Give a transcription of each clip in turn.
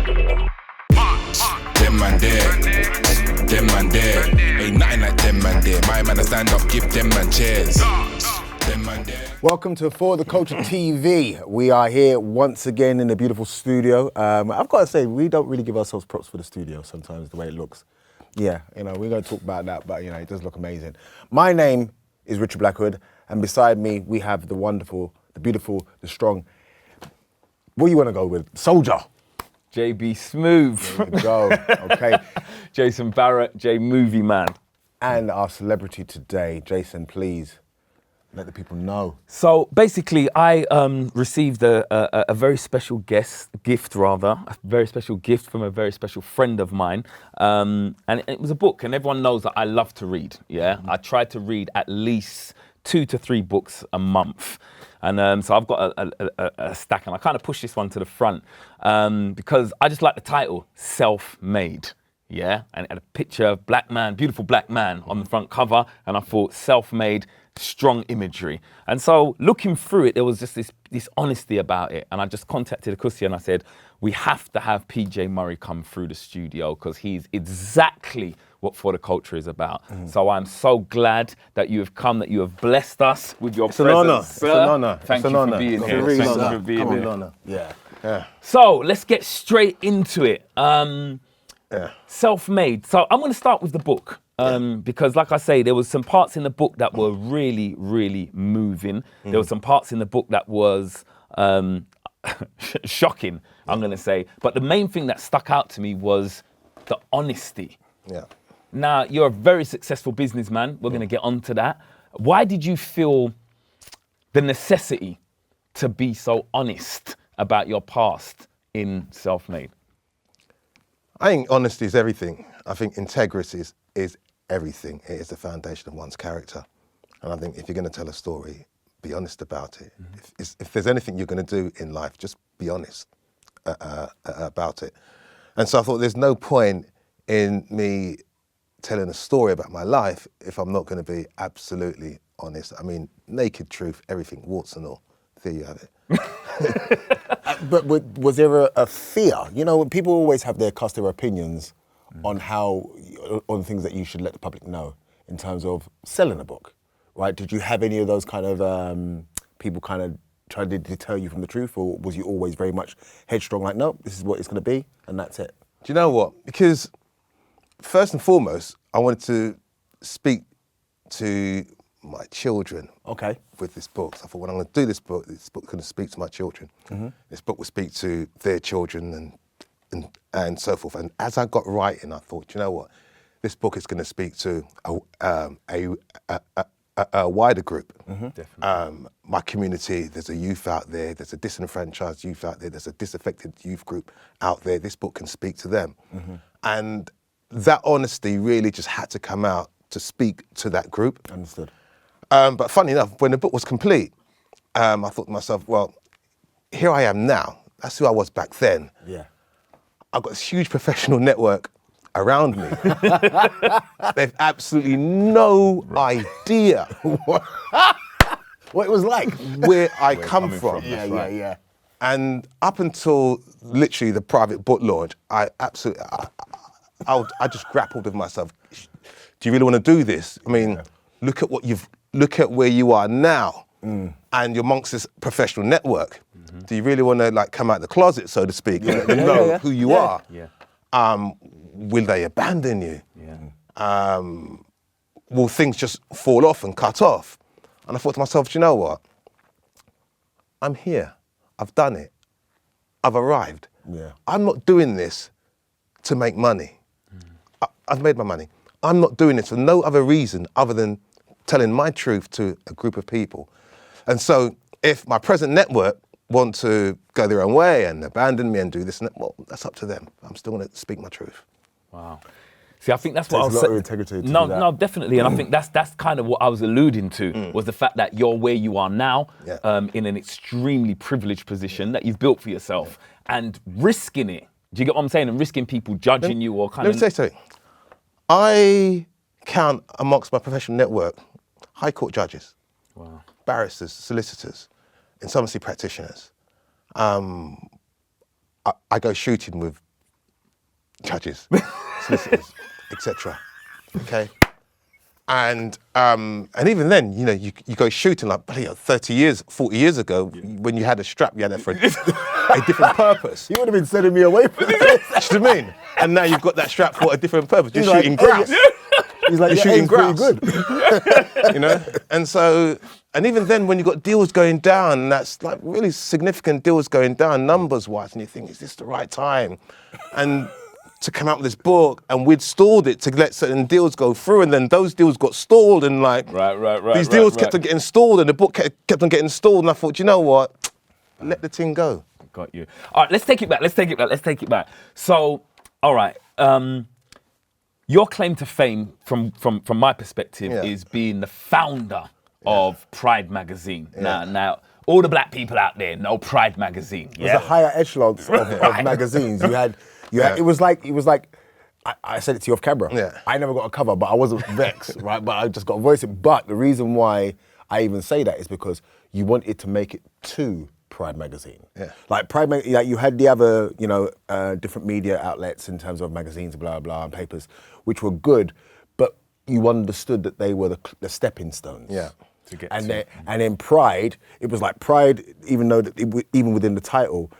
Them man there. Ain't nothing like them man there. My man, I stand up, give them man chairs. Them man there. Welcome to For the Culture TV. We are here once again in the beautiful studio. I've got to say, we don't really give ourselves props for the studio sometimes, the way it looks. Yeah, we're going to talk about that, but, it does look amazing. My name is Richard Blackwood, and beside me, we have the wonderful, the beautiful, the strong, what do you want to go with? Soldier. JB Smooth. There we go, okay. Jason Barrett, J Movie Man. And our celebrity today, Jason, please let the people know. So basically, I received a very special gift from a very special friend of mine. And it was a book, and everyone knows that I love to read, yeah? Mm-hmm. I try to read at least 2 to 3 books a month. And so I've got a stack, and I kind of push this one to the front because I just like the title, Self-Made. Yeah, and a picture of beautiful black man on the front cover, and I thought self-made, strong imagery. And so looking through it, there was just this honesty about it, and I just contacted Akusia and I said, we have to have PJ Murray come through the studio because he's exactly what For the Culture is about. So I'm so glad that you have come, that you have blessed us with your presence. It's an honor. Thank you for being here. It's Thank an you for being here. honor. Yeah. So let's get straight into it. Self-made. So I'm going to start with the book because, like I say, there was some parts in the book that were really, really moving. There were some parts in the book that was shocking, I'm going to say. But the main thing that stuck out to me was the honesty. Yeah. Now, you're a very successful businessman. We're going to get onto that. Why did you feel the necessity to be so honest about your past in Self-Made? I think honesty is everything. I think integrity is everything. It is the foundation of one's character. And I think if you're going to tell a story, be honest about it. If there's anything you're going to do in life, just be honest about it. And so I thought there's no point in me telling a story about my life if I'm not going to be absolutely honest. I mean, naked truth, everything, warts and all. There you have it. But was there a fear? People always have their customer opinions on things that you should let the public know in terms of selling a book, right? Did you have any of those kind of people kind of trying to deter you from the truth, or was you always very much headstrong, like, no, this is what it's going to be, and that's it? Do you know what? Because first and foremost, I wanted to speak to my children with this book. So I thought, when I'm going to do this book's going to speak to my children. This book will speak to their children and so forth. And as I got writing, I thought, you know what? This book is going to speak to a wider group. My community, there's a youth out there, there's a disenfranchised youth out there, there's a disaffected youth group out there. This book can speak to them. And that honesty really just had to come out to speak to that group. Understood. But funny enough, when the book was complete, I thought to myself, well, here I am now. That's who I was back then. Yeah. I've got this huge professional network around me. They've absolutely no idea what it was like, where I come from. Yeah. And up until literally the private book launch, I just grappled with myself. Do you really want to do this? I mean, look at where you are now, and you're amongst this professional network. Do you really want to come out the closet, so to speak, and let them know who you are? Will they abandon you? Will things just fall off and cut off? And I thought to myself, do you know what? I'm here. I've done it. I've arrived. I'm not doing this to make money. I've made my money. I'm not doing this for no other reason other than telling my truth to a group of people. And so if my present network want to go their own way and abandon me and do this and that, well, that's up to them. I'm still going to speak my truth. Wow. See, I think that's what I was saying. A lot of integrity to no, that. No, definitely. And I think that's kind of what I was alluding to, was the fact that you're where you are now, in an extremely privileged position that you've built for yourself, and risking it. Do you get what I'm saying? And risking people judging you or kind of... Let me say something. I count amongst my professional network high court judges, barristers, solicitors, insolvency practitioners. I go shooting with judges, solicitors, etc. Okay. And even then, you know, you go shooting like bloody hell, 30 years, 40 years ago, when you had a strap, you had that for a different purpose. You would have been sending me away from this. Do you know what I mean? And now you've got that strap for a different purpose. You're shooting grouse. He's like, You're shooting pretty grouse. good. You know? And so, and even then when you've got deals going down, and that's like really significant deals going down numbers-wise, and you think, is this the right time? And to come out with this book, and we'd stalled it to let certain deals go through, and then those deals got stalled, and like these deals kept on getting stalled, and the book kept on getting stalled, and I thought, you know what? Let the thing go. Got you. All right, let's take it back. So, all right, your claim to fame, from my perspective, is being the founder of Pride magazine. Now, all the black people out there know Pride magazine. It was the higher echelons of magazines. You had. It was like I said it to you off camera. Yeah. I never got a cover, but I wasn't vexed, right? But I just got to voice it. But the reason why I even say that is because you wanted to make it to Pride magazine. Yeah. Like Pride, like you had the other, you know, different media outlets in terms of magazines, blah blah, and papers, which were good, but you understood that they were the stepping stones. Yeah. And then Pride, it was like Pride, even though even within the title.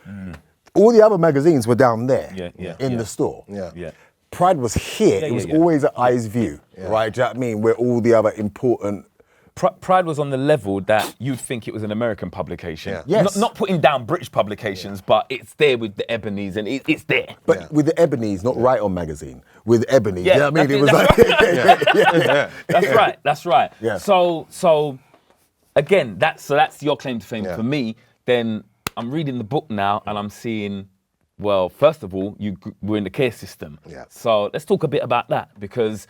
All the other magazines were down there in the store. Yeah. Pride was here. It was always at Eye's View, right? Do you know what I mean? Where all the other important... Pride was on the level that you'd think it was an American publication. Yeah. Yes. Not putting down British publications, but it's there with the Ebonies, and it's there. But with the Ebonies, not Right On magazine. With Ebony, Yeah, you know what I mean? It was right. That's right. Yeah. So again, that's your claim to fame. Yeah. For me, then I'm reading the book now and I'm seeing, well, first of all, we're in the care system. Yeah. So let's talk a bit about that, because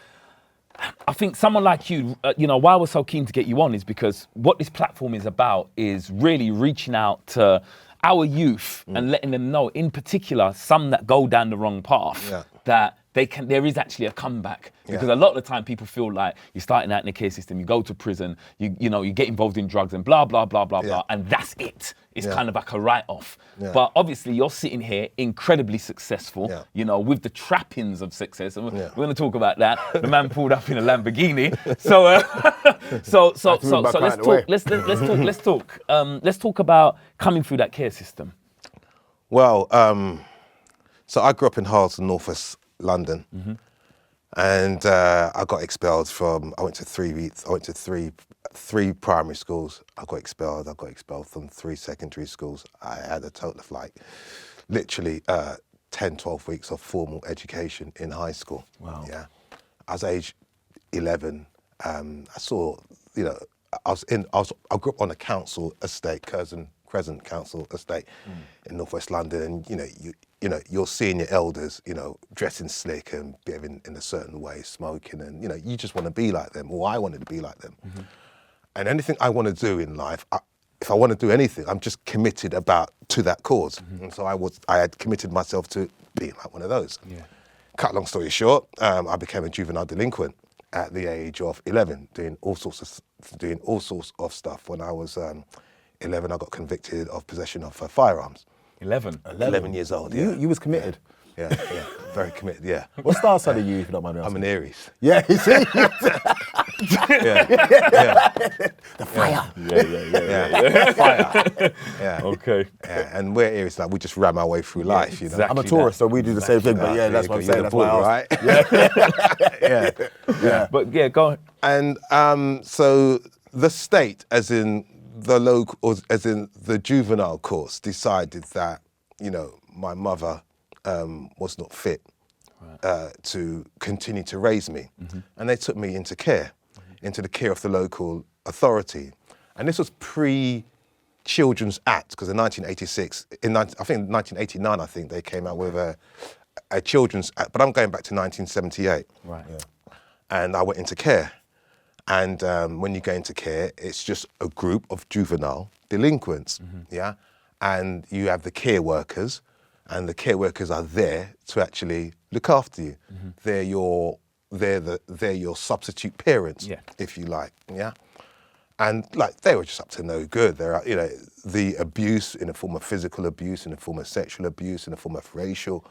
I think someone like you, you know, why we're so keen to get you on is because what this platform is about is really reaching out to our youth and letting them know, in particular, some that go down the wrong path, that there is actually a comeback. Because a lot of the time people feel like you're starting out in the care system, you go to prison, you get involved in drugs and blah, blah, blah, blah, blah, and that's it. It's kind of like a write-off. But obviously you're sitting here incredibly successful, you know, with the trappings of success. And we're going to talk about that. The man pulled up in a Lamborghini. So let's talk about coming through that care system. Well, so I grew up in Harlesden, Northwest London, and I got expelled from. I went to three primary schools. I got expelled from 3 secondary schools. I had a total of like, literally 10, 12 weeks of formal education in high school. Wow. Yeah, I was age 11. I saw, you know, I grew up on a council estate, Crescent Council Estate in Northwest London, and you know, you're seeing your elders, you know, dressing slick and behaving in a certain way, smoking, and you know, you just want to be like them, or I wanted to be like them. And anything I want to do in life, if I want to do anything, I'm just committed to that cause. And so I had committed myself to being like one of those. Cut long story short, I became a juvenile delinquent at the age of 11, doing all sorts of stuff. When I was 11, I got convicted of possession of firearms. 11 years old. Yeah. You was committed. Yeah, very committed. Yeah. What star sign are you, if you don't mind me I'm asking? an Aries. Yeah, you see? The fire. Yeah. Fire. Yeah. Okay. Yeah. And we're Aries, like we just ram our way through life, you know. exactly. I'm a Taurus, so we do the same thing, but yeah, that's what I'm saying. That's why I asked. Right? Yeah. But yeah, go on. And so the state, as in the local, or as in the juvenile courts, decided that, you know, my mother was not fit to continue to raise me. And they took me into care, into the care of the local authority. And this was pre-Children's Act, because in 1986, I think 1989, I think they came out with a Children's Act, but I'm going back to 1978. Right. Yeah. And I went into care. And when you go into care, it's just a group of juvenile delinquents, yeah? And you have the care workers, and the care workers are there to actually look after you. They're your substitute parents, if you like, yeah? And like, they were just up to no good. They're, you know, the abuse in the form of physical abuse, in the form of sexual abuse, in the form of racial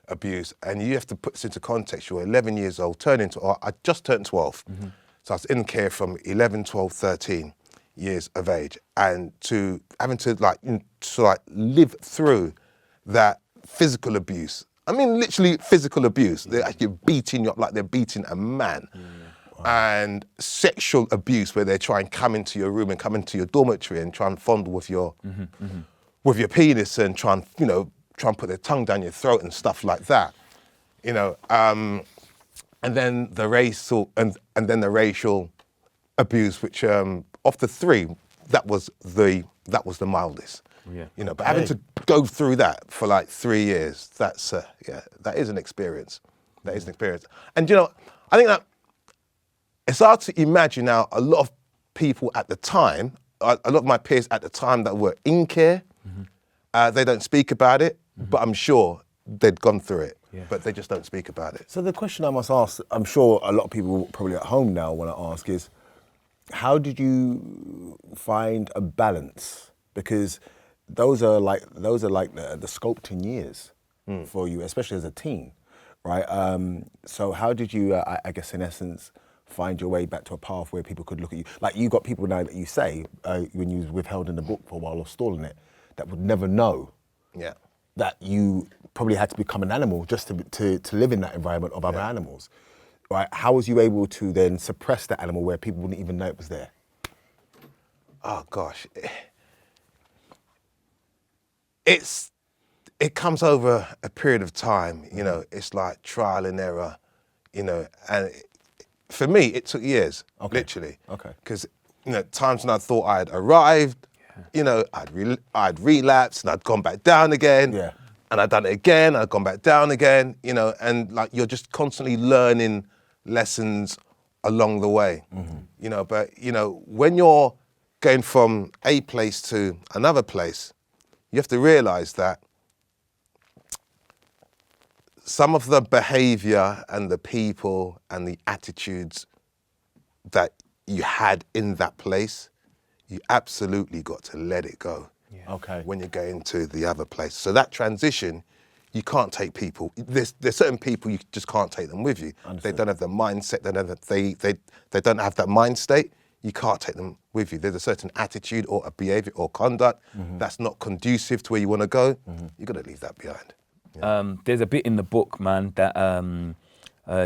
abuse, and you have to put this into context. You're 11 years old, I just turned 12. So I was in care from 11, 12, 13 years of age, and having to live through that physical abuse. I mean, literally physical abuse. They're actually beating you up like they're beating a man. And sexual abuse, where they try and come into your room and come into your dormitory and try and fondle with your penis and try and put their tongue down your throat and stuff like that. And then the racial abuse, which of the three, that was the mildest. Yeah. But having to go through that for like 3 years, that is an experience. That is an experience. And I think that it's hard to imagine now. A lot of people at the time, a lot of my peers at the time that were in care, they don't speak about it, but I'm sure they'd gone through it. Yeah. But they just don't speak about it. So the question I must ask, I'm sure a lot of people probably at home now want to ask, is how did you find a balance? Because those are like the sculpting years for you, especially as a teen, right? So how did you, I guess in essence, find your way back to a path where people could look at you? Like, you got people now that you say, when you was withheld in the book for a while or stalling it, that would never know that you probably had to become an animal just to live in that environment of other animals, right? How was you able to then suppress that animal where people wouldn't even know it was there? Oh gosh, it comes over a period of time. It's like trial and error, and for me it took years, literally. Okay. Because times when I thought I had arrived, I'd relapsed and I'd gone back down again. Yeah. And I'd done it again, I'd gone back down again, and like you're just constantly learning lessons along the way. But when you're going from a place to another place, you have to realize that some of the behavior and the people and the attitudes that you had in that place, you absolutely got to let it go. Yeah. Okay. When you're going to the other place. So that transition, you can't take people. There's certain people you just can't take them with you. Understood. They don't have the mindset. They don't have that mind state. You can't take them with you. There's a certain attitude or a behaviour or conduct that's not conducive to where you want to go. You've got to leave that behind. Yeah. There's a bit in the book, man, that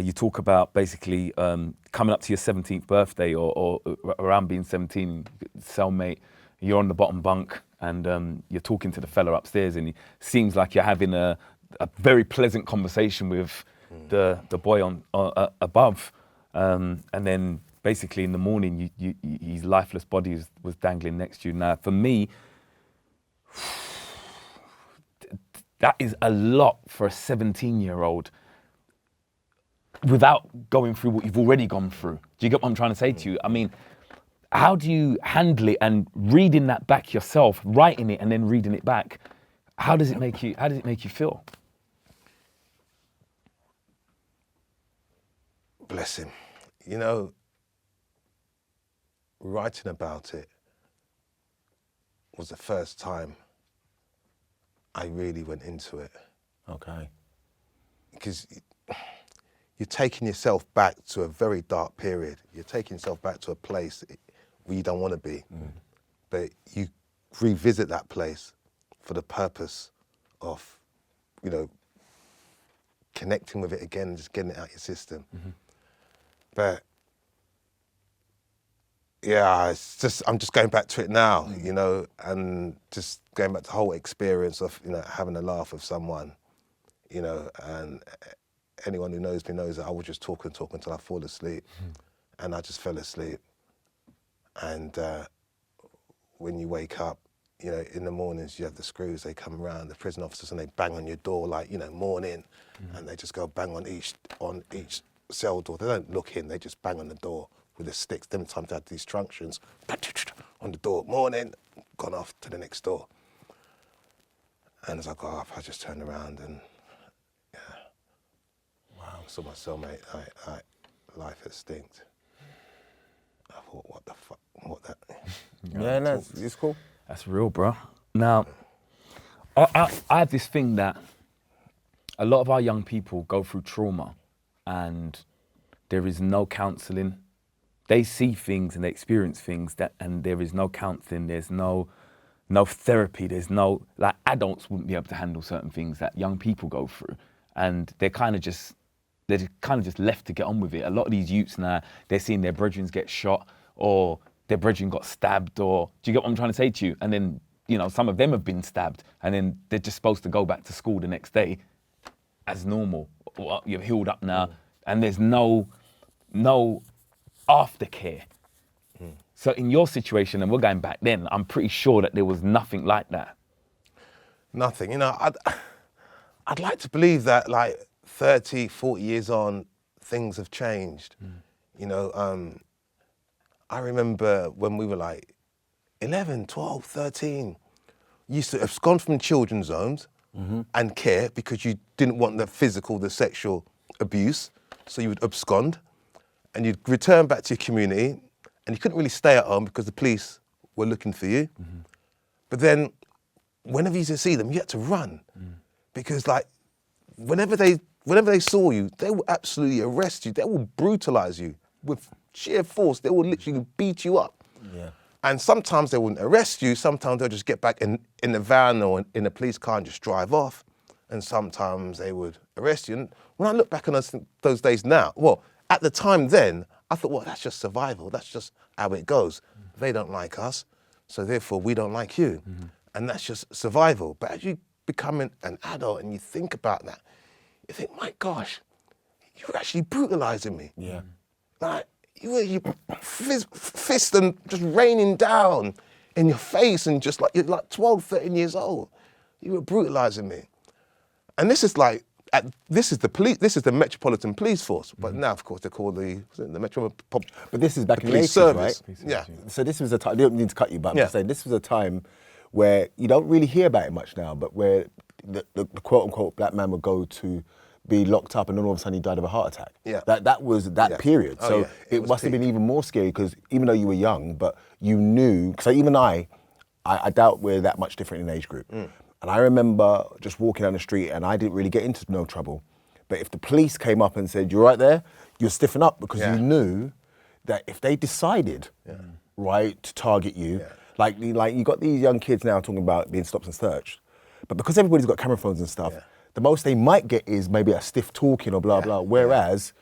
you talk about basically coming up to your 17th birthday or around being 17, cellmate, you're on the bottom bunk and you're talking to the fella upstairs, and it seems like you're having a very pleasant conversation with the boy on above, and then basically in the morning his lifeless body was dangling next to you. Now for me, that is a lot for a 17-year-old without going through what you've already gone through. Do you get what I'm trying to say to you? I mean, how do you handle it, and reading that back yourself, writing it and then reading it back? How does it make you feel? Bless him. Writing about it was the first time I really went into it. Okay. Because you're taking yourself back to a very dark period. You're taking yourself back to a place where you don't want to be. But you revisit that place for the purpose of, connecting with it again and just getting it out your system. But yeah, I'm just going back to it now, and just going back to the whole experience of, having a laugh with someone, and anyone who knows me knows that I would just talk until I fall asleep. And I just fell asleep. And when you wake up, in the mornings, you have the screws, they come around, the prison officers, and they bang on your door like, morning, and they just go bang on each cell door. They don't look in, they just bang on the door with the sticks. Them times they had these truncheons on the door, morning, gone off to the next door. And as I got up, I just turned around and, wow, I saw my cellmate, life extinct. I thought, what the fuck, what that? Yeah, no, it's cool. That's real, bro. Now, I have this thing that a lot of our young people go through trauma and there is no counselling. They see things and they experience things and there is no counselling, there's no therapy, there's no, like adults wouldn't be able to handle certain things that young people go through. And they're kind of just left to get on with it. A lot of these youths now, they're seeing their brethren get shot or their brethren got stabbed, or do you get what I'm trying to say to you? And then, you know, some of them have been stabbed and then they're just supposed to go back to school the next day as normal. Well, you're healed up now and there's no aftercare. So in your situation, and we're going back then, I'm pretty sure that there was nothing like that. Nothing. You know, I'd like to believe that like 30, 40 years on, things have changed. You know, I remember when we were like 11, 12, 13, you used to abscond from children's homes and care because you didn't want the sexual abuse. So you would abscond and you'd return back to your community and you couldn't really stay at home because the police were looking for you. But then whenever you used to see them, you had to run because like whenever they saw you, they will absolutely arrest you. They will brutalize you with sheer force. They will literally beat you up. Yeah. And sometimes they wouldn't arrest you. Sometimes they'll just get back in the van or in a police car and just drive off. And sometimes they would arrest you. And when I look back on those days now, well, at the time then, I thought, well, that's just survival. That's just how it goes. They don't like us, so therefore we don't like you. And that's just survival. But as you become an adult and you think about that, you think, my gosh, you're actually brutalizing me. Yeah. Like, you fist and just raining down in your face and just like, you're like 12, 13 years old. You were brutalizing me. And this is like, this is the Metropolitan Police Force. But now, of course, they're called the Metropolitan But this is back in the Police 80s, Service. right? Yeah. So this was a time, I don't mean to cut you, but I'm just saying, this was a time where you don't really hear about it much now, but where the quote-unquote black man would go to be locked up and then all of a sudden he died of a heart attack. Yeah. That was that period. Oh, so yeah. it must have been even more scary because even though you were young, but you knew, so even I doubt we're that much different in age group. And I remember just walking down the street and I didn't really get into no trouble. But if the police came up and said, you're right there, you're stiffen up because you knew that if they decided, right, to target you, like you got these young kids now talking about being stopped and searched, but because everybody's got camera phones and stuff, the most they might get is maybe a stiff talking or blah, blah, whereas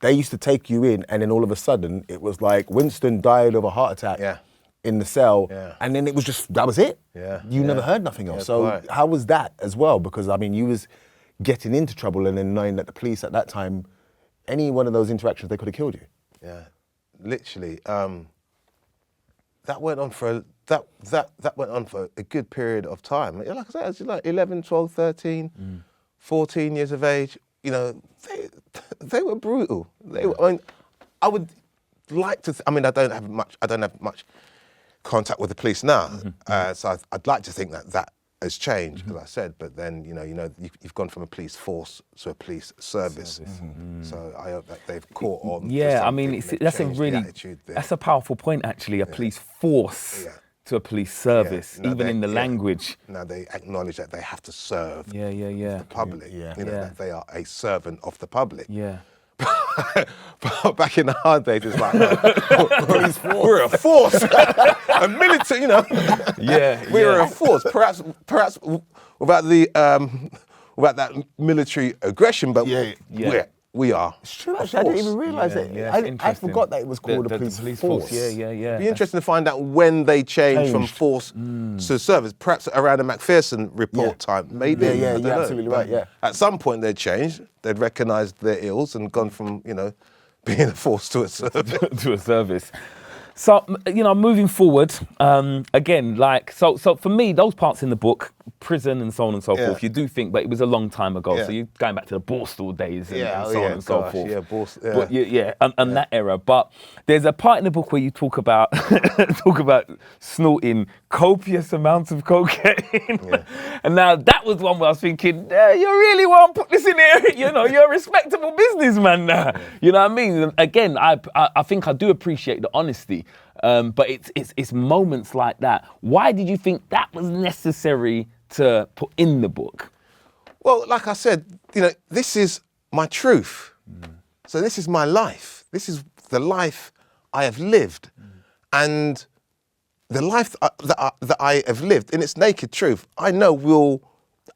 they used to take you in and then all of a sudden it was like Winston died of a heart attack in the cell and then it was just, that was it. You never heard nothing else. So how was that as well? Because I mean, you was getting into trouble and then knowing that the police at that time, any one of those interactions, they could have killed you. Yeah, literally. That went on for that went on for a good period of time. Like I said, I was like 11, 12, 13, 14 years of age. You know, they were brutal. They were, I mean, I would like to. I mean, I don't have much contact with the police now, so I'd like to think that has changed, as I said. But then, you've gone from a police force to a police service. So I hope that they've caught on. Yeah, I mean, that's a powerful point actually. A police force to a police service, even in the language. Now they acknowledge that they have to serve the public. That they are a servant of the public. Yeah. But back in the hard days, it's like, we're a force, a military, we're a force. Perhaps without that military aggression, but we are. It's true, actually. I didn't even realise it. I forgot that it was called a police force. Yeah. It'd be interesting to find out when they changed from force to service. Perhaps around the McPherson report time, maybe. Yeah, you're absolutely right, yeah. At some point they'd changed. They'd recognised their ills and gone from, being a force to a service. To a service. So, moving forward, again, so for me, those parts in the book, prison and so on and so forth, you do think, but it was a long time ago. So you're going back to the Borstal days and so on and so forth. Yeah, Borstal. But and that era. But there's a part in the book where you talk about snorting copious amounts of cocaine. And now that was one where I was thinking, you really want to put this in here? You're a respectable businessman now. You know what I mean? And again, I think I do appreciate the honesty. But it's moments like that. Why did you think that was necessary to put in the book? Well, like I said, this is my truth. So this is my life. This is the life I have lived. And the life that I have lived in its naked truth, I know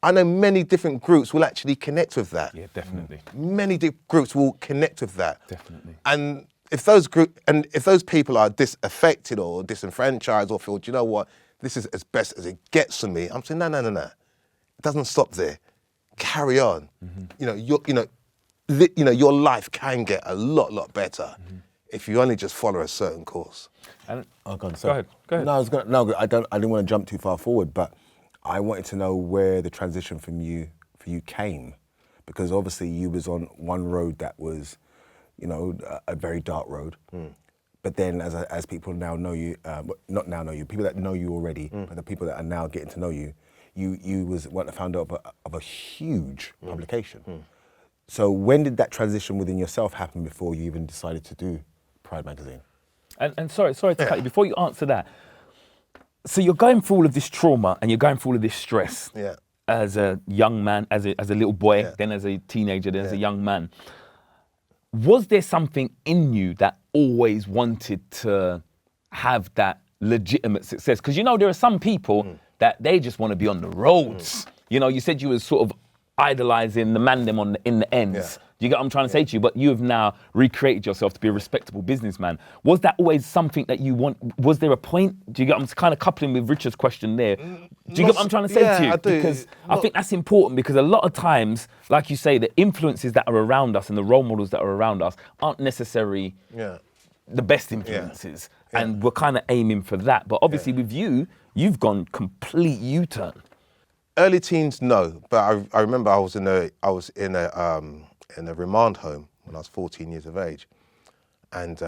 many different groups will actually connect with that. Yeah, definitely. Many groups will connect with that. Definitely. And if those people are disaffected or disenfranchised or feel, do you know what, this is as best as it gets for me, I'm saying, no. It doesn't stop there. Carry on. Your life can get a lot better if you only just follow a certain course. And Go ahead. No, I didn't want to jump too far forward, but I wanted to know where the transition for you came, because obviously you was on one road that was, a very dark road. But then as people now know you, not now know you, people that know you already, but the people that are now getting to know you, you was one of the founder of a huge publication. So when did that transition within yourself happen before you even decided to do Pride magazine? And sorry to cut you, before you answer that, so you're going through all of this trauma and you're going through all of this stress as a young man, as a little boy, then as a teenager, then as a young man. Was there something in you that always wanted to have that legitimate success? Because there are some people that they just want to be on the roads. You said you were sort of idolizing the man them in the ends. Yeah. Do you get what I'm trying to say to you? But you have now recreated yourself to be a respectable businessman. Was that always something that you want? Was there a point? Do you get? I'm kind of coupling with Richard's question there. Do you get what I'm trying to say to you? I do. Because I think that's important, because a lot of times, like you say, the influences that are around us and the role models that are around us aren't necessarily the best influences. Yeah. And we're kind of aiming for that. But obviously with you've gone complete U-turn. Early teens, no, but I remember I was in a remand home when I was 14 years of age, and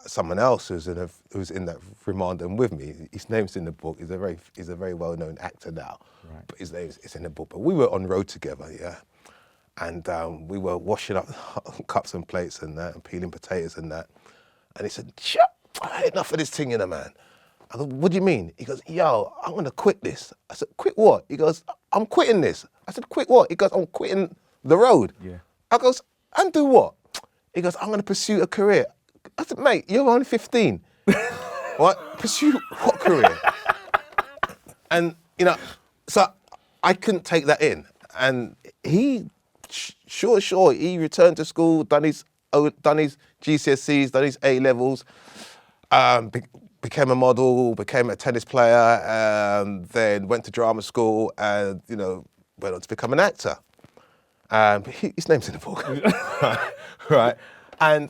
someone else who's in that remand home with me, his name's in the book. He's a very well-known actor now, but his name is in the book. But we were on road together, and we were washing up cups and plates and that, and peeling potatoes and that, and he said, "Shut! I had enough of this thing, man." I said, "What do you mean?" He goes, "Yo, I'm gonna quit this." I said, "Quit what?" He goes, "I'm quitting this." I said, "Quit what?" He goes, "I'm quitting the road." Yeah. I goes, "And do what?" He goes, "I'm gonna pursue a career." I said, "Mate, you're only 15. What? Pursue what career?" And so I couldn't take that in. And he, sure, he returned to school, done his GCSEs, done his A levels, became a model, became a tennis player, then went to drama school, and went on to become an actor. But his name's in the book, right? And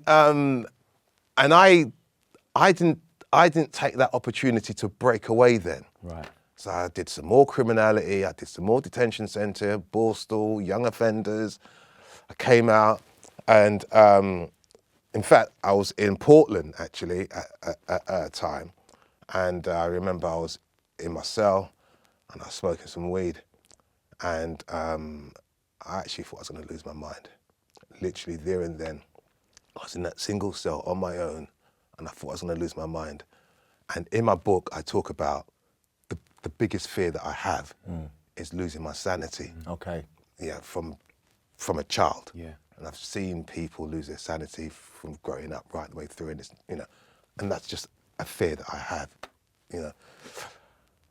I didn't take that opportunity to break away then. Right. So I did some more criminality. I did some more detention centre, Borstal, young offenders. I came out, and in fact, I was in Portland actually at a time, and I remember I was in my cell, and I was smoking some weed, and I actually thought I was going to lose my mind. Literally there and then, I was in that single cell on my own, and I thought I was going to lose my mind. And in my book, I talk about the biggest fear that I have is losing my sanity. Okay. Yeah, from a child. Yeah. And I've seen people lose their sanity from growing up right the way through, and it's, and that's just a fear that I have,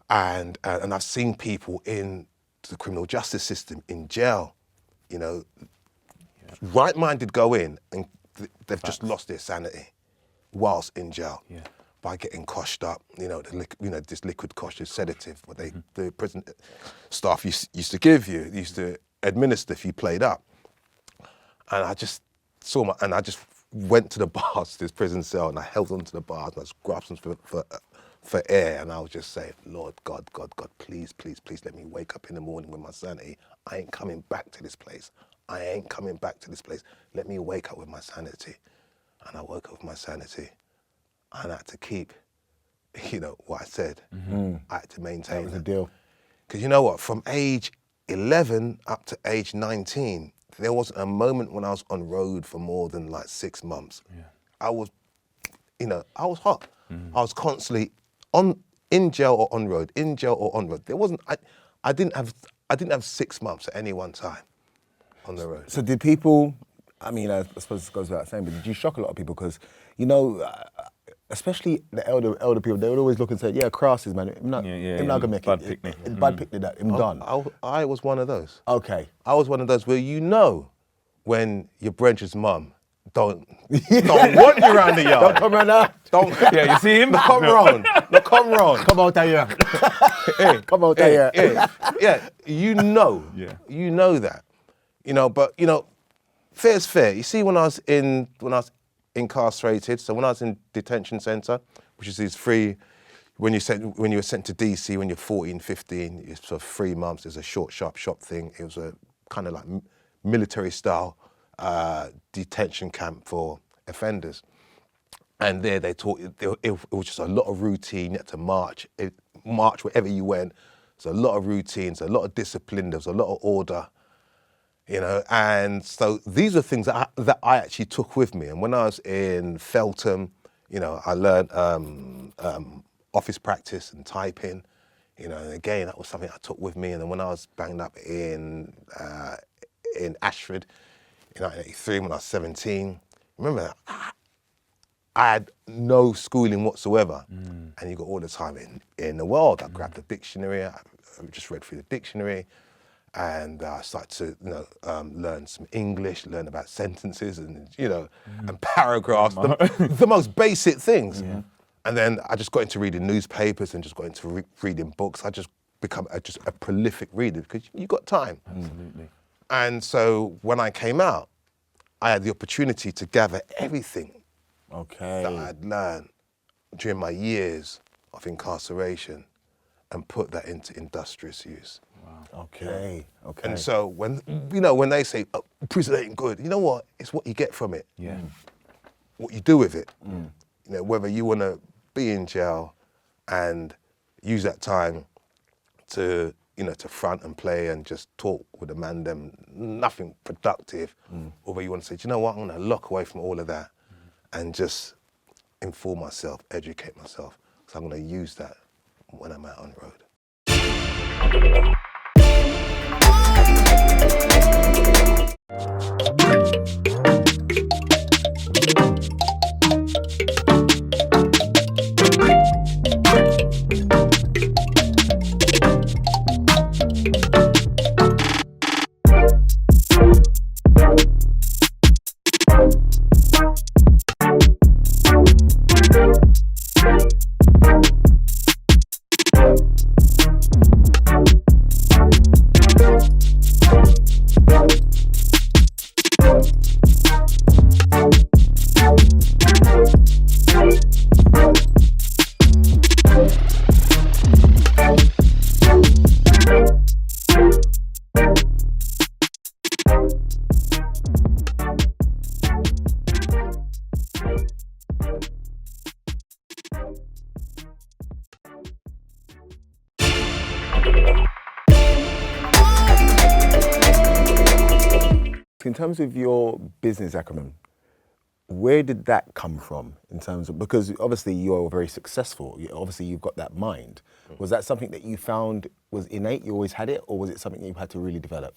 And I've seen people in the criminal justice system, in jail, right-minded go in and they've just lost their sanity whilst in jail by getting coshed up. This liquid cautious sedative, what the prison staff used to give you, used to administer if you played up. And I just I just went to the bars, to this prison cell, and I held onto the bars and I just grasped them for air, and I was just saying, "Lord God, please, please, please let me wake up in the morning with my sanity. I ain't coming back to this place. I ain't coming back to this place. Let me wake up with my sanity." And I woke up with my sanity, and I had to keep, what I said. I had to maintain That was the deal. Because you know what? From age 11 up to age 19, there wasn't a moment when I was on road for more than like 6 months. Yeah. I was hot. I was constantly in jail or on road, in jail or on road. There wasn't. I didn't have 6 months at any one time. on the road. So did people, I mean, I suppose it goes without saying, but did you shock a lot of people? Because, you know, especially the elder people, they would always look and say, yeah, crosses, man. I'm not gonna make Bad it. picnic. Bad picnic, that. I'm done. I was one of those. Okay. I was one of those where you know when your branch's mum don't want you around the yard. Don't come around now. Don't. Yeah, you see him? No, come round. No, come round. Come out here. Hey, Come out hey, here. hey. Yeah, you know. Yeah. You know that. You know, but you know, fair's fair. You see, when I was incarcerated, so when I was in detention centre, which is these free, when you were sent to DC when you're 14, 15, it's sort of 3 months. There's a short, sharp shop thing. It was a kind of like military style detention camp for offenders. And there they taught you, it was just a lot of routine. You had to march wherever you went. There's a lot of routines, a lot of discipline, there was a lot of order, you know. And so these are things that I actually took with me. And when I was in Feltham, you know, I learned office practice and typing, you know, and again, that was something I took with me. And then when I was banged up in Ashford in 1983 when I was 17, remember, I had no schooling whatsoever, and you got all the time in the world. I grabbed the dictionary, I just read through the dictionary, and I started to, you know, learn some English, learn about sentences and, you know, and paragraphs, the most basic things. Yeah. And then I just got into reading newspapers and just got into reading books. I just become just a prolific reader because you got time. Absolutely. And so when I came out, I had the opportunity to gather everything that I'd learned during my years of incarceration and put that into industrious use. Wow. Okay. And so when, you know, when they say, oh, prison ain't good, you know what? It's what you get from it. Yeah. What you do with it. You know, whether you want to be in jail and use that time to, you know, to front and play and just talk with the man, them, nothing productive, or whether you want to say, do you know what? I'm going to lock away from all of that and just inform myself, educate myself. So I'm going to use that when I'm out on the road. In terms of your business acumen, where did that come from in terms of, because obviously you are very successful, obviously you've got that mind. Was that something that you found was innate, you always had it, or was it something you had to really develop?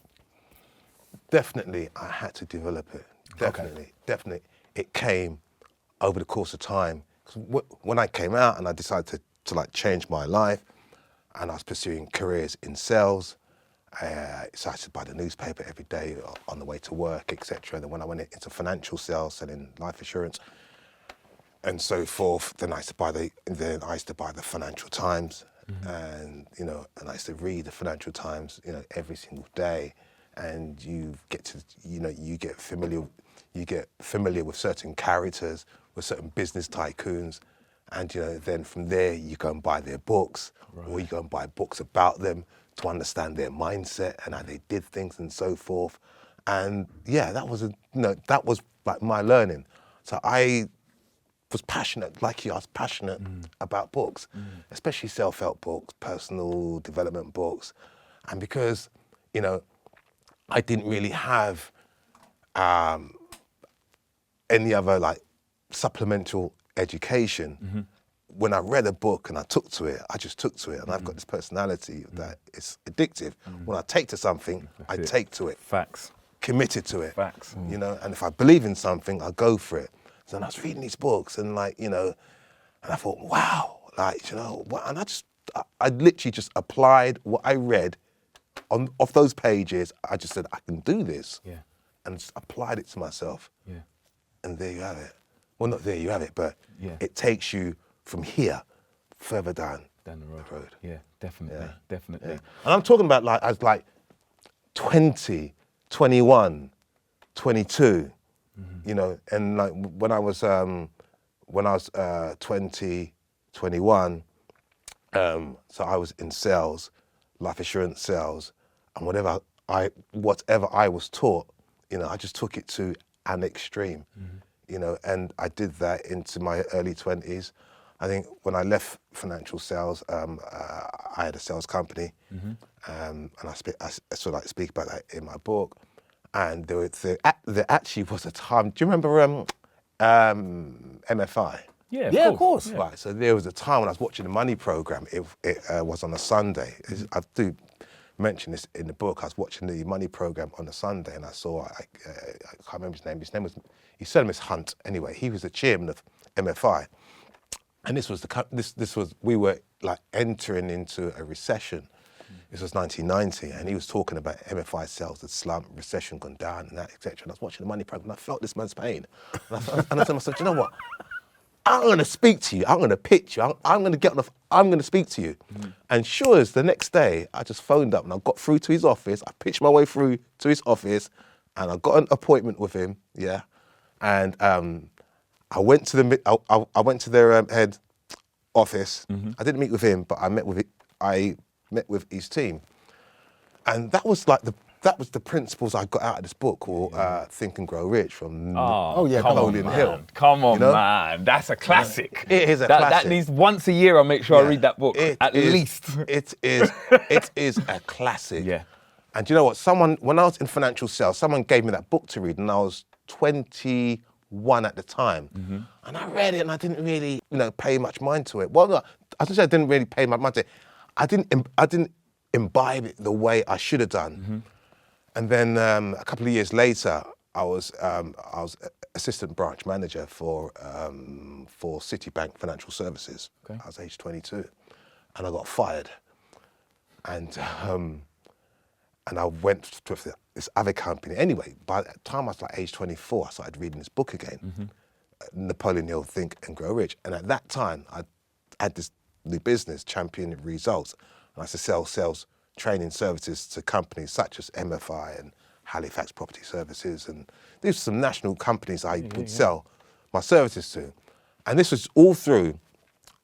Definitely, I had to develop it. Definitely. It came over the course of time. 'Cause when I came out and I decided to like change my life, and I was pursuing careers in sales, so I used to buy the newspaper every day on the way to work, etc. Then when I went into financial sales, selling life insurance, and so forth, then I used to buy the Financial Times, and you know, and I used to read the Financial Times, you know, every single day, and you get familiar with certain characters, with certain business tycoons, and you know, then from there you go and buy their books, or you go and buy books about them to understand their mindset and how they did things and so forth. And yeah, that was like my learning. So I was passionate, like you, I was passionate about books, especially self-help books, personal development books. And because, you know, I didn't really have any other like supplemental education, when I read a book and I took to it, I just took to it. And I've got this personality that it's addictive. When I take to something, I take to it. Facts. committed to it. Facts. You know, and if I believe in something, I go for it. So I was reading these books and like, you know, and I thought, wow, like, you know, what? And I literally just applied what I read off those pages. I just said, I can do this. Yeah. And just applied it to myself. Yeah. And there you have it. Well, not there you have it, but Yeah. it takes you from here further down the road. Yeah, definitely, definitely. And I'm talking about like, as like 20, 21, 22, you know, and like when I was 20, 21, so I was in sales, life assurance sales, and whatever I was taught, you know, I just took it to an extreme, you know, and I did that into my early 20s. I think when I left financial sales, I had a sales company, and I sort of like speak about that in my book. And there actually was a time. Do you remember MFI? Yeah, of course. Yeah. Right. So there was a time when I was watching the Money program. It was on a Sunday. I do mention this in the book. I was watching the Money program on a Sunday, and I saw I can't remember his name. His surname is Hunt. Anyway, he was the chairman of MFI. And we were like entering into a recession. This was 1990, and he was talking about MFI sales, the slump, recession gone down, and that, etc. And I was watching the Money program, and I felt this man's pain. And I said to myself, you know what? I'm going to speak to you. I'm going to pitch you. I'm going to get on I'm going to speak to you. And sure as the next day, I just phoned up and I got through to his office. I pitched my way through to his office, and I got an appointment with him. Yeah, and I went to their head office. I didn't meet with him, but I met with his team, and that was the principles I got out of this book called Think and Grow Rich from Napoleon Hill. Come on, You know? man. That's a classic. It is a classic. That needs once a year. I'll make sure I read that book at least. It is a classic. Yeah. And you know what? When I was in financial sales, someone gave me that book to read, and I was 21 at the time, and I read it, and I didn't really, pay much mind to it. Well, no, I should say I didn't really pay much mind to it. I didn't imbibe it the way I should have done. And then a couple of years later, I was assistant branch manager for Citibank Financial Services. Okay. I was age 22, and I got fired. And I went to this other company. Anyway, by the time I was like age 24, I started reading this book again, Napoleon Hill, Think and Grow Rich. And at that time, I had this new business, Champion Results, and I used to sell sales training services to companies such as MFI and Halifax Property Services, and these were some national companies I would sell my services to. And this was all through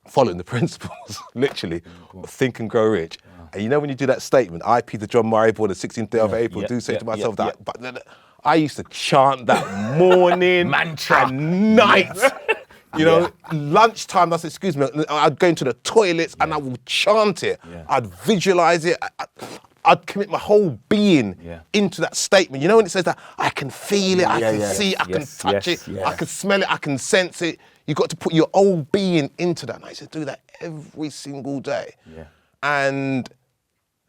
following the principles, literally, of Think and Grow Rich. And you know when you do that statement, I, Peter John Murray, born the 16th day of April, do say to myself that, but then I used to chant that morning mantra and night. Lunchtime, that's, excuse me, I'd go into the toilets and I would chant it. I'd visualize it. I'd commit my whole being into that statement. You know when it says that, I can feel it, I can see it, I can touch it, I can smell it, I can sense it. You got to put your whole being into that. And I used to do that every single day. Yeah. And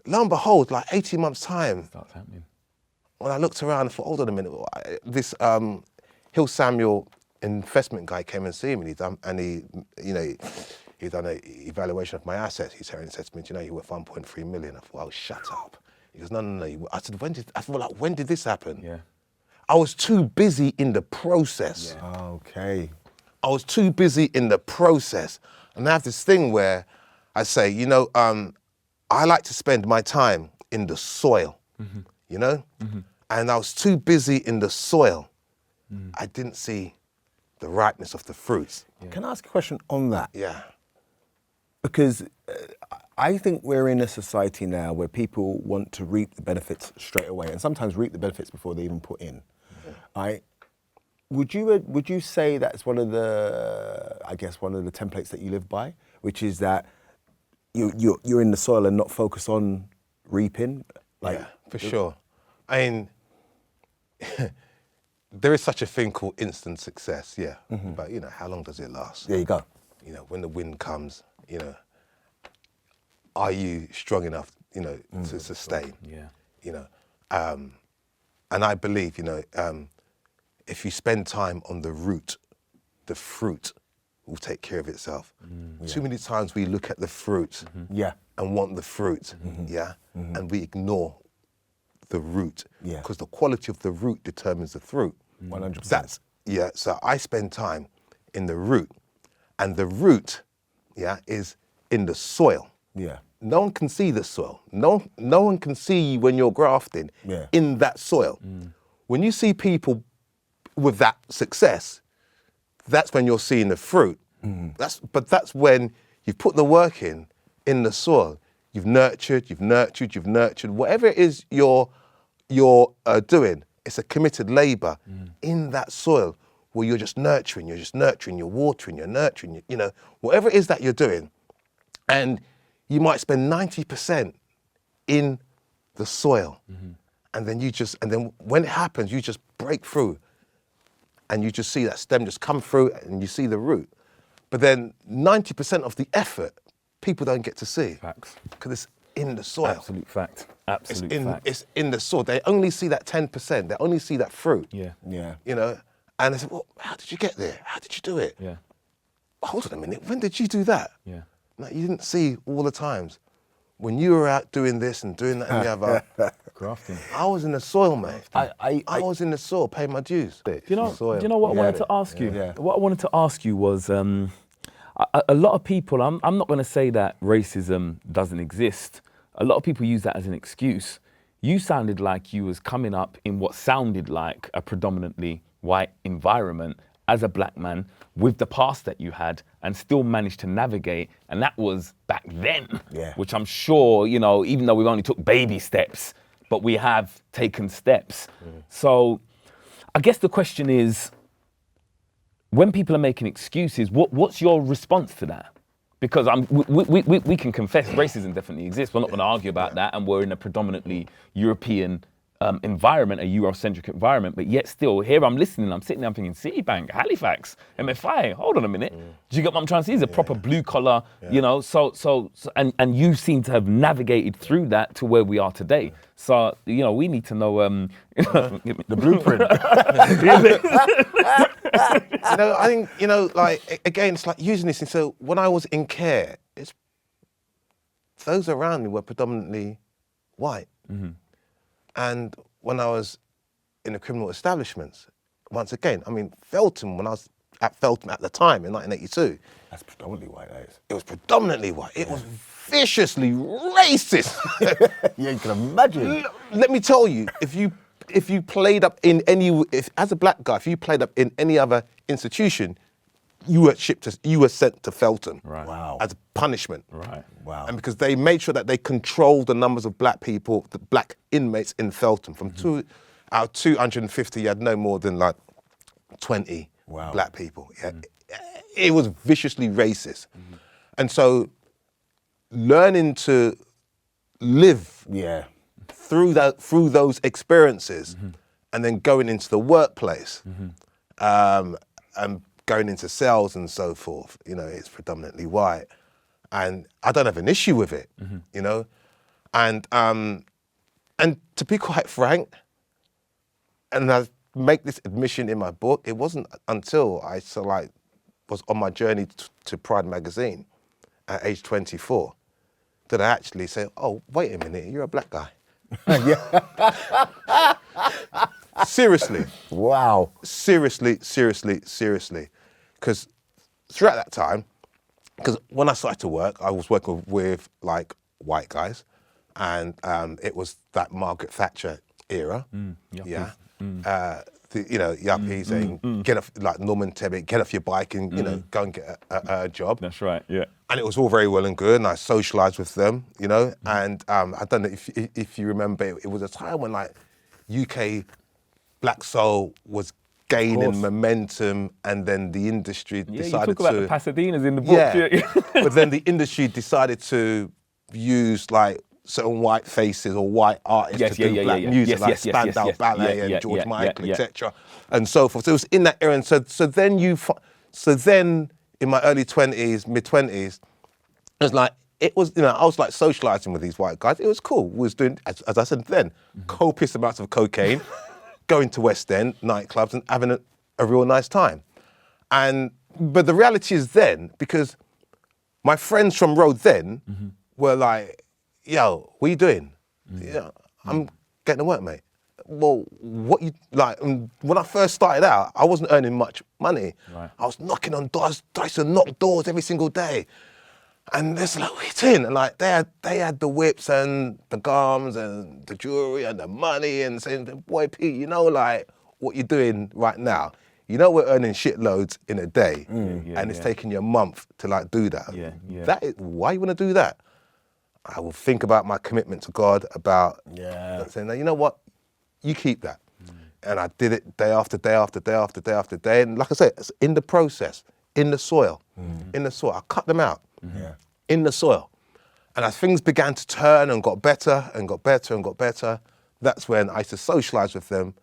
lo and behold, like 18 months time, starts happening. When I looked around and thought, hold on a minute, this Hill Samuel investment guy came and see me, he'd done an evaluation of my assets. He said to me, do you know, you're worth 1.3 million. I thought, oh, shut up. He goes, no. I said, when did this happen? Yeah. I was too busy in the process. Yeah. Okay. I was too busy in the process. And I have this thing where I say, I like to spend my time in the soil, And I was too busy in the soil. I didn't see the ripeness of the fruits. Yeah. Can I ask a question on that? Yeah. Because I think we're in a society now where people want to reap the benefits straight away, and sometimes reap the benefits before they even put in. Yeah. Would you say that's one of the templates that you live by, which is that you're in the soil and not focus on reaping? Yeah, for sure. I mean, there is such a thing called instant success, but how long does it last? There you go. When the wind comes, are you strong enough, to sustain? Yeah. And I believe, if you spend time on the root, the fruit will take care of itself. Too many times we look at the fruit and want the fruit, and we ignore the root, because the quality of the root determines the fruit. 100%. So I spend time in the root, and the root, is in the soil. Yeah. No one can see the soil. No one can see you when you're grafting in that soil. When you see people with that success, that's when you're seeing the fruit. But that's when you've put the work in the soil. You've nurtured. Whatever it is you're doing, it's a committed labour in that soil where you're just nurturing, you're watering, you're nurturing, whatever it is that you're doing. And you might spend 90% in the soil. And then when it happens, you just break through and you just see that stem just come through and you see the root. But then 90% of the effort, people don't get to see. Facts. Because it's in the soil. Absolute fact. Fact. It's in the soil. They only see that 10%. They only see that fruit. Yeah. And they say, well, how did you get there? How did you do it? Yeah. Hold on a minute, when did you do that? Yeah. No, you didn't see all the times. When you were out doing this and doing that and the other. Grafting. I was in the soil, mate. I was in the soil, paying my dues. Do you know what I wanted to ask you? What I wanted to ask you was, a lot of people, I'm not going to say that racism doesn't exist. A lot of people use that as an excuse. You sounded like you was coming up in what sounded like a predominantly white environment as a black man with the past that you had and still managed to navigate. And that was back then, which I'm sure, even though we've only took baby steps, but we have taken steps. So I guess the question is, when people are making excuses, what's your response to that? Because we can confess racism definitely exists. We're not going to argue about that. And we're in a predominantly European environment, a Eurocentric environment, but yet still here I'm listening, I'm sitting there, I'm thinking Citibank, Halifax, MFI, hold on a minute. Do you get what I'm trying to say? It's a proper blue collar, so and you seem to have navigated through that to where we are today. So, we need to know the blueprint. I think, again, it's like using this. And so when I was in care, those around me were predominantly white. And when I was in the criminal establishments, once again, Feltham, when I was at Feltham at the time in 1982. That's predominantly white, that is. It was predominantly white. It was viciously racist. Yeah, you can imagine. Let me tell you, if you played up in as a black guy, if you played up in any other institution, you were sent to Feltham. Right. Wow. As a punishment. Right. Wow. And because they made sure that they controlled the numbers of black people, the black inmates in Feltham. From out of 250, you had no more than like 20 black people. Yeah. It was viciously racist. And so learning to live through those experiences and then going into the workplace and going into sales and so forth, it's predominantly white. And I don't have an issue with it, And to be quite frank, and I make this admission in my book, it wasn't until I was on my journey to Pride magazine at age 24 that I actually said, oh, wait a minute, you're a black guy. Seriously. Wow. Seriously. Because throughout that time, because when I started to work, I was working with like white guys, and it was that Margaret Thatcher era. Yuppies saying, get off, like Norman Tebbit, get off your bike and, go and get a job. That's right, yeah. And it was all very well and good, and I socialised with them, and I don't know if you remember, it was a time when like UK Black Soul was gaining momentum, and then the industry decided to... you talk about the Pasadenas in the book. But then the industry decided to use like certain white faces or white artists to do black music, like Spandau Ballet and George Michael, etc., and so forth. So it was in that era, and so then in my early 20s, mid 20s, it was I was like socialising with these white guys. It was cool. We was doing, as I said then, copious amounts of cocaine. going to West End nightclubs and having a real nice time. But the reality is then, because my friends from Road then were like, yo, what are you doing? Yeah, I'm getting to work, mate. Well, what you like? When I first started out, I wasn't earning much money. Right. I was knocking on doors. I used to knock doors every single day, and they're like, "What are you doing?" And like they had the whips and the garms and the jewelry and the money, and saying, "Boy, Pete, you know, like what you're doing right now. You know, we're earning shitloads in a day, and it's taking you a month to like do that. That is, why you want to do that?" I will think about my commitment to God, about saying, you know what, you keep that. And I did it day after day after day after day after day. And like I said, it's in the process, in the soil, in the soil. I cut them out in the soil. And as things began to turn and got better and got better and got better, that's when I used to socialise with them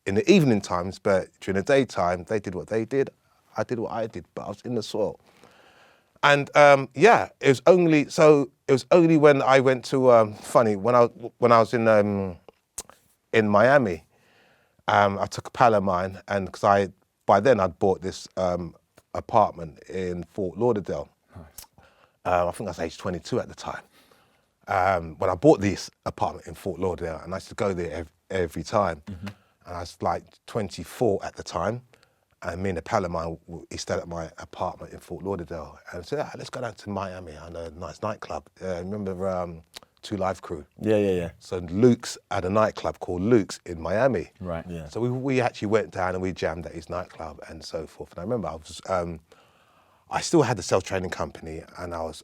in the evening times, but during the daytime, they did what they did, I did what I did, but I was in the soil. And it was only when I went to funny when I was in Miami, I took a pal of mine, and because by then I'd bought this apartment in Fort Lauderdale. Nice. I think I was age 22 at the time. When I bought this apartment in Fort Lauderdale, and I used to go there every time, and I was like 24 at the time. And me and a pal of mine, he stayed at my apartment in Fort Lauderdale. And I said, let's go down to Miami on a nice nightclub. Remember Two Live Crew? Yeah. So Luke's had a nightclub called Luke's in Miami. Right. Yeah. So we actually went down and we jammed at his nightclub and so forth. And I remember I still had the self-training company, and I was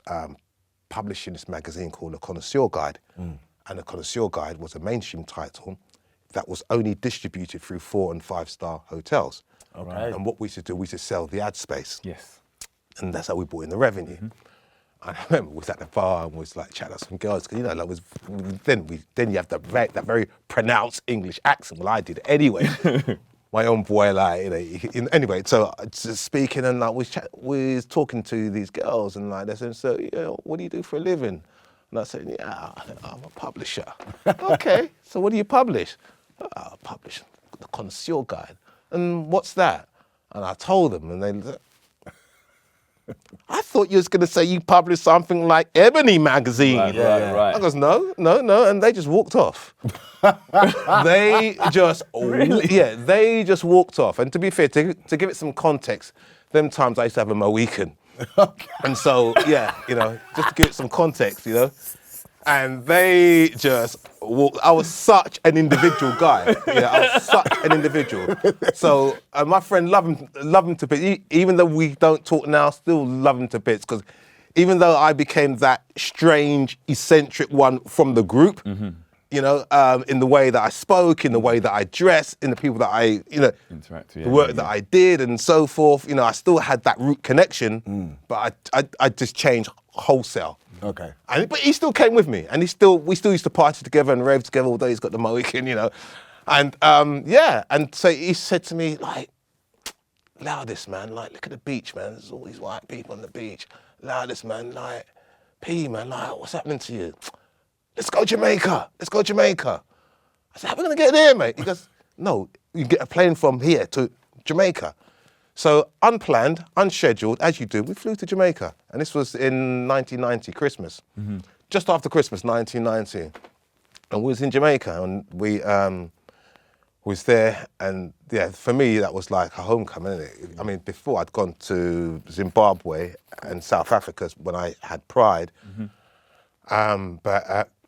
publishing this magazine called The Connoisseur Guide. And The Connoisseur Guide was a mainstream title that was only distributed through 4- and 5-star hotels. Okay. And what we used to do, we used to sell the ad space. Yes. And that's how we brought in the revenue. And I remember we was at the bar and we was like chatting to some girls, because you know, like then you have that very pronounced English accent. Well, I did anyway. My own boy, like, you know, anyway, so just speaking, and like we was talking to these girls, and like they said, so what do you do for a living? And I said, yeah, I'm a publisher. Okay, so what do you publish? I publish The Connoisseur Guide. And what's that? And I told them, and they, I thought you was going to say you published something like Ebony magazine. Right. I goes, no, and they just walked off. They just, they just walked off. And to be fair, to give it some context, them times I used to have a Mohican. And so, just to give it some context, and they just walked. I was such an individual guy. I was such an individual. So my friend love him to bits. Even though we don't talk now, still love him to bits. Because even though I became that strange, eccentric one from the group, in the way that I spoke, in the way that I dressed, in the people that I, interact, the work that I did and so forth, I still had that root connection, but I just changed wholesale. Okay. But he still came with me, and we still used to party together and rave together, although he's got the Mohican, And and so he said to me, like, Loudest, man, like, look at the beach, man. There's all these white people on the beach. Loudest, man, like, P, man, like, what's happening to you? Let's go Jamaica. I said, how are we going to get there, mate? He goes, no, you get a plane from here to Jamaica. So unplanned, unscheduled, as you do, we flew to Jamaica. And this was in 1990, Christmas. Just after Christmas, 1990. And we was in Jamaica, and we was there. And for me, that was like a homecoming, isn't it? I mean, before I'd gone to Zimbabwe and South Africa when I had Pride. That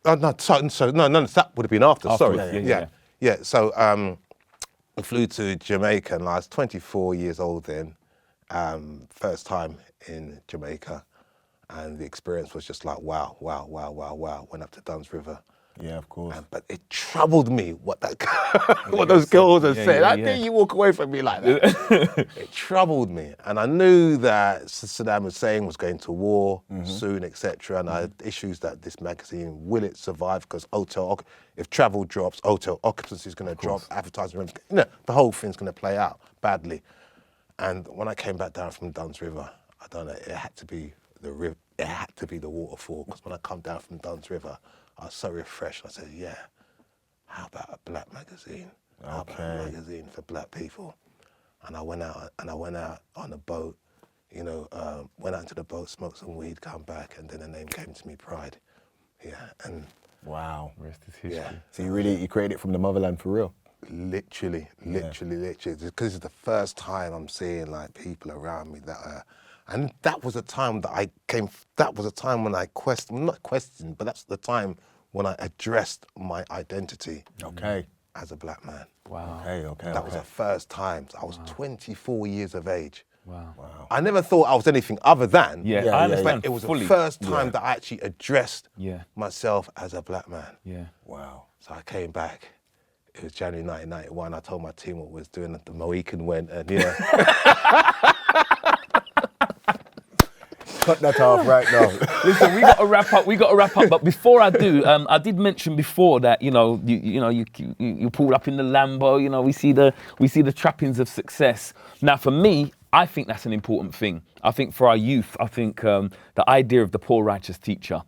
would have been after. Sorry. So I flew to Jamaica, and I was 24 years old then. First time in Jamaica, and the experience was just like wow. Went up to Duns River. Yeah, of course. But it troubled me what those girls had said. How dare you walk away from me like that? It troubled me, and I knew that Saddam Hussein was going to war soon, etc. And I had issues that this magazine, will it survive? Because if travel drops, hotel occupancy is going to drop, advertising, the whole thing's going to play out badly. And when I came back down from Duns River, I don't know, it had to be the river, it had to be the waterfall. Because when I come down from Duns River, I was so refreshed. I said, how about a black magazine? Outline magazine for black people. And I went out on a boat, you know, went out into the boat, smoked some weed, come back, and then the name came to me, Pride. Yeah, and wow. Rest is history. yeah. So you created it from the motherland for real? Literally, because it's the first time I'm seeing like people around me that are, and that was a time that that was a time when I not questioned, but that's the time when I addressed my identity. Okay. As a black man. Wow. Okay. That was the first time. I was 24 years of age. Wow. I never thought I was anything other than. Yeah, I understand. But it was fully. the first time that I actually addressed myself as a black man. Yeah. Wow. So I came back. It was January 1991. I told my team what I was doing. The Mohican went, and yeah. Cut that off right now. Listen, we got to wrap up. But before I do, I did mention before that you pulled up in the Lambo. You know, we see the trappings of success. Now, for me, I think that's an important thing. I think for our youth, I think the idea of the poor righteous teacher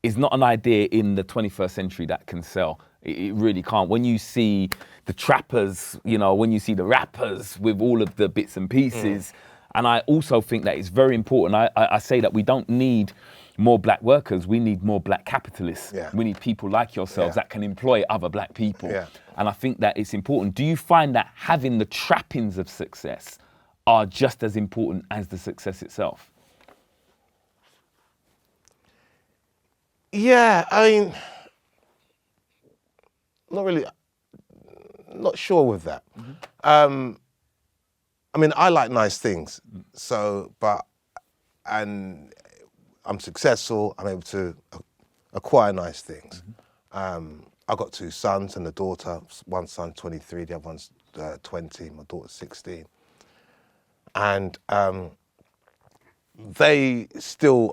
is not an idea in the 21st century that can sell. It really can't. When you see the trappers, you know, when you see the rappers with all of the bits and pieces. And I also think that it's very important. I say that we don't need more black workers. We need more black capitalists. Yeah. We need people like yourselves that can employ other black people. Yeah. And I think that it's important. Do you find that having the trappings of success are just as important as the success itself? Yeah, I mean, not sure with that. I mean, I like nice things, and I'm successful, I'm able to acquire nice things. I've got 2 sons and a daughter, one son 23, the other one's 20, my daughter's 16. And they still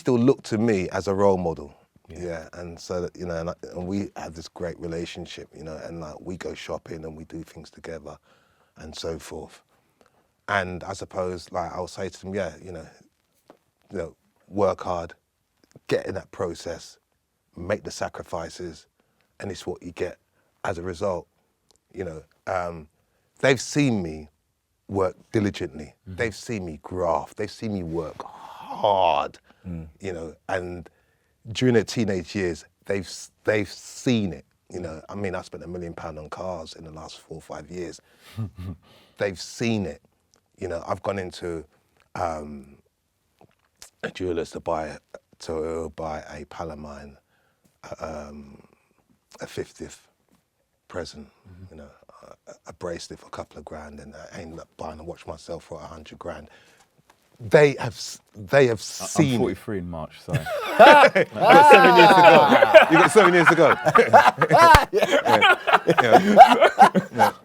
look to me as a role model. Yeah, and so that, you know, and we have this great relationship, you know, and like we go shopping and we do things together. And so forth. And I suppose, like, I'll say to them, you know, work hard, get in that process, make the sacrifices, and it's what you get as a result. You know, they've seen me work diligently. They've seen me graft. They've seen me work hard. You know, and during their teenage years, they've seen it. You know, I mean, I spent £1 million on cars in the last 4 or 5 years. They've seen it. You know, I've gone into a jeweler's to buy a Palomine, a 50th present. You know, a bracelet for a couple of grand, and I ended up buying a watch myself for 100 grand. They have seen. I'm 43 in March, sorry. You got 7 years to go. You got 7 years to go.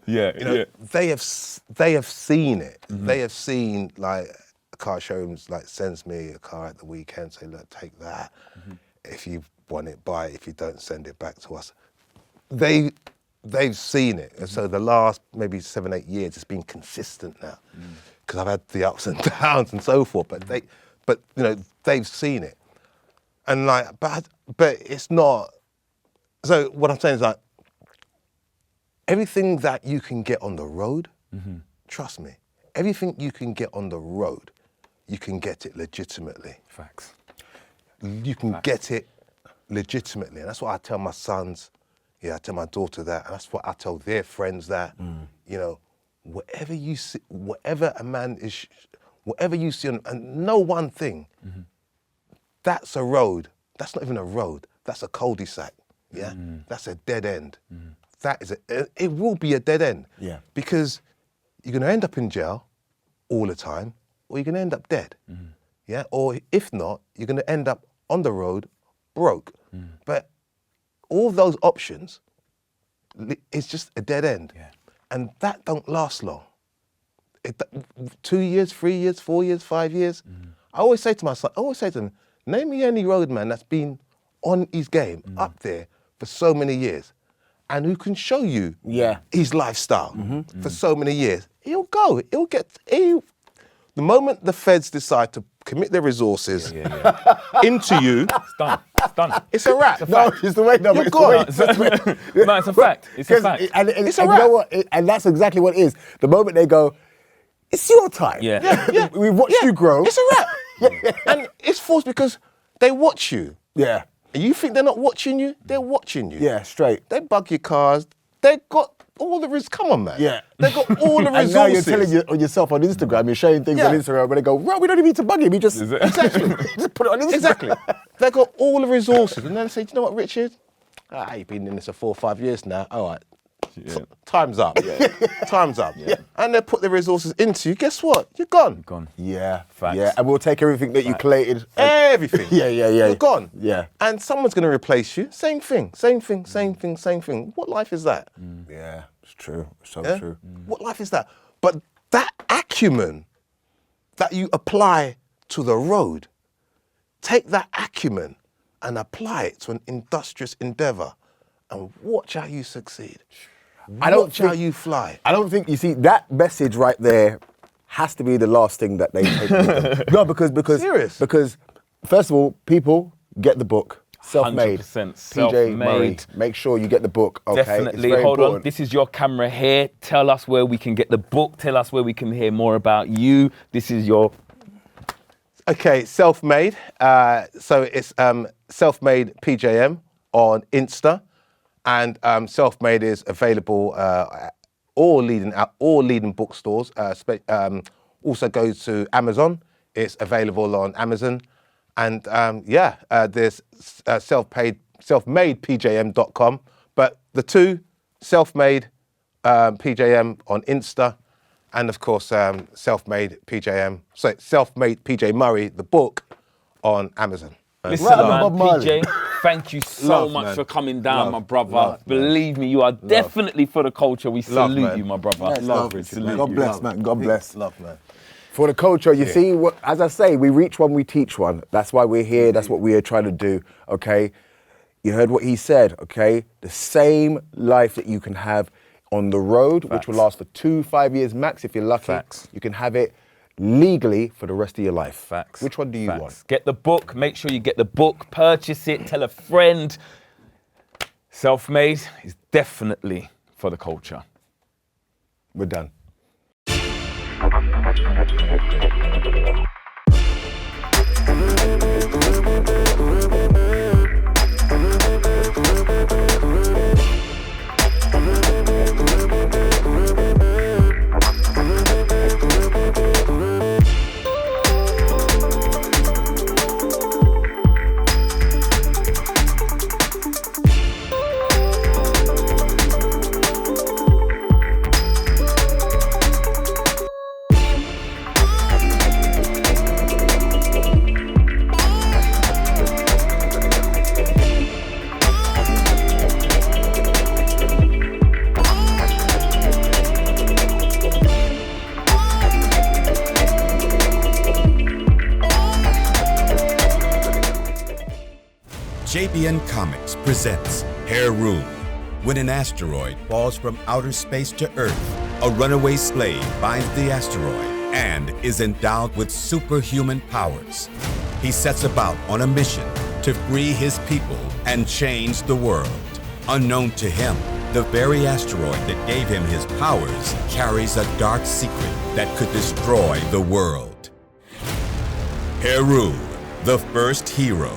You know, they have seen it. They have seen, like, a car showrooms like sends me a car at the weekend, say, look, take that. If you want it, buy it. If you don't, send it back to us. They've seen it, and so the last maybe 7, 8 years, it's been consistent now. Because I've had the ups and downs and so forth, but you know, they've seen it, and like, but it's not. So what I'm saying is, like, everything that you can get on the road, trust me, everything you can get on the road, you can get it legitimately. Facts. You can get it legitimately, and that's what I tell my sons. Yeah, I tell my daughter that, and that's what I tell their friends that. You know. Whatever you see, whatever a man is, whatever you see, and know one thing, that's a road. That's not even a road. That's a cul-de-sac. Yeah, that's a dead end. That is it will be a dead end. Yeah, because you're going to end up in jail all the time, or you're going to end up dead. Yeah, or if not, you're going to end up on the road, broke. But all those options, it's just a dead end. Yeah. And that don't last long. 2 years, 3 years, 4 years, 5 years. I always say to my son, name me any roadman that's been on his game up there for so many years and who can show you his lifestyle for so many years. He'll go. The moment the feds decide to commit their resources into you, It's done. It's done. it's a wrap. No, it's the way. No, You're it's gone. the way. No, it's a fact. It's a fact. And It's a you wrap. know what? And that's exactly what it is. The moment they go, it's your time. Yeah. We've watched you grow. It's a wrap. And it's forced because they watch you. Yeah. And you think they're not watching you? They're watching you. Yeah, straight. They bug your cars. They got all the come on, man. Yeah. They got all the And now you're resources. telling yourself on Instagram, you're showing things on Instagram, where they go, well, we don't even need to bug him. He just, Exactly. just put it on Instagram. Exactly. They got all the resources. And then they say, do you know what, Richard? You've been in this for 4 or 5 years now. All right. Time's up. Time's up. And they put the resources into you. Guess what? You're gone. Gone. Yeah. Facts. Yeah. And we'll take everything that you collated. Everything. Yeah. You're gone. Yeah. And someone's going to replace you. Same thing. What life is that? Yeah. It's true. So Yeah? true. What life is that? But that acumen that you apply to the road, take that acumen and apply it to an industrious endeavour and watch how you succeed. Watch how you fly. I don't think, you see, that message right there has to be the last thing that they take with them. No, because Serious? Because first of all, people get the book. Self-made. 100% PJ Murray, self-made. make sure you get the book. Okay, Definitely. It's very Hold on. important. This is your camera here. Tell us where we can get the book. Tell us where we can hear more about you. This is your... Okay, self-made. So it's self-made PJM on Insta, and self-made is available all leading bookstores. Also goes to Amazon. It's available on Amazon, and there's selfmadepjm.com. But the two, self-made PJM on Insta, and of course self-made PJM. So self-made PJ Murray, the book, on Amazon. Listen, Right on man, Bob Marley. PJ, thank you so Love, much man. for coming down, Love, my brother. love, man. Believe me, you are definitely for the culture. We salute man. you, my brother. Yes, love, Richard. God bless, man. God bless. Love, man. For the culture, you see, as I say, we reach one, we teach one. That's why we're here. That's what we are trying to do, okay? You heard what he said, okay? The same life that you can have on the road, which will last for 2-5 years max if you're lucky. Facts. You can have it legally for the rest of your life. Facts. Which one do you want? Get the book. Make sure you get the book. Purchase it. Tell a friend. Self-made is definitely for the culture. We're done. JBN Comics presents Hair Rule. When an asteroid falls from outer space to Earth, a runaway slave finds the asteroid and is endowed with superhuman powers. He sets about on a mission to free his people and change the world. Unknown to him, the very asteroid that gave him his powers carries a dark secret that could destroy the world. Hair Rule, the first hero.